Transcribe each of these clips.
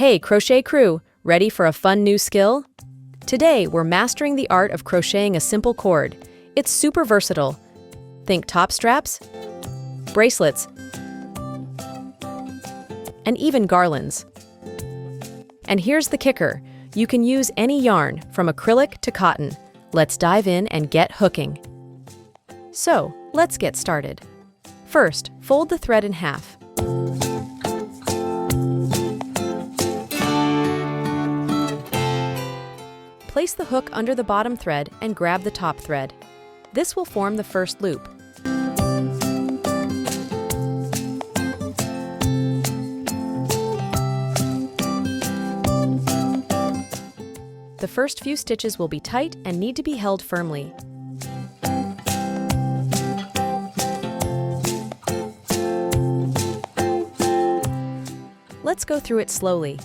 Hey, crochet crew, ready for a fun new skill? Today, we're mastering the art of crocheting a simple cord. It's super versatile. Think top straps, bracelets, and even garlands. And here's the kicker. You can use any yarn, from acrylic to cotton. Let's dive in and get hooking. So, let's get started. First, fold the thread in half. Place the hook under the bottom thread and grab the top thread. This will form the first loop. The first few stitches will be tight and need to be held firmly. Let's go through it slowly.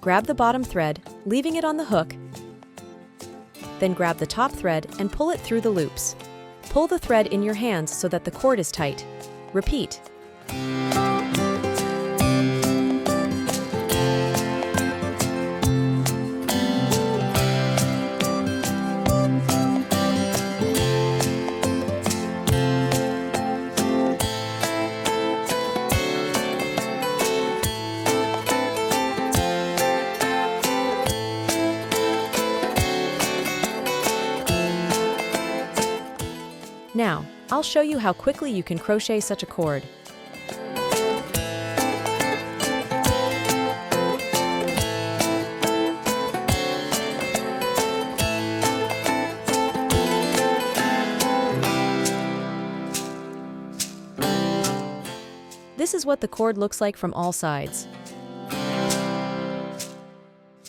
Grab the bottom thread, leaving it on the hook. Then grab the top thread and pull it through the loops. Pull the thread in your hands so that the cord is tight. Repeat. Now, I'll show you how quickly you can crochet such a cord. This is what the cord looks like from all sides.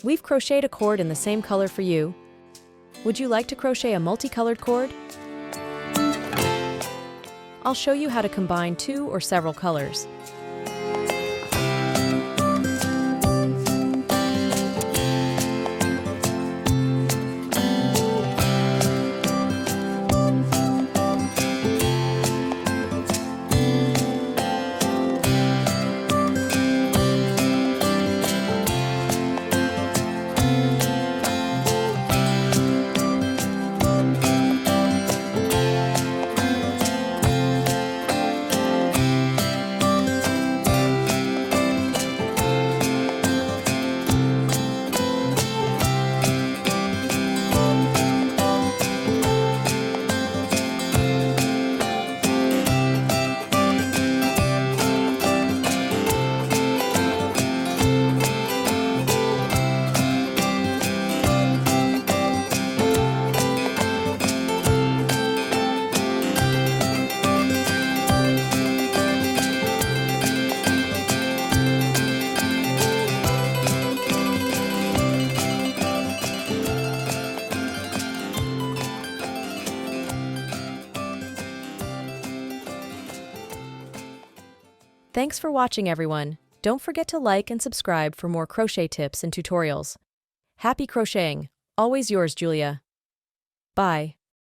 We've crocheted a cord in the same color for you. Would you like to crochet a multicolored cord? I'll show you how to combine two or several colors. Thanks for watching, everyone. Don't forget to like and subscribe for more crochet tips and tutorials. Happy crocheting! Always yours, Julia. Bye.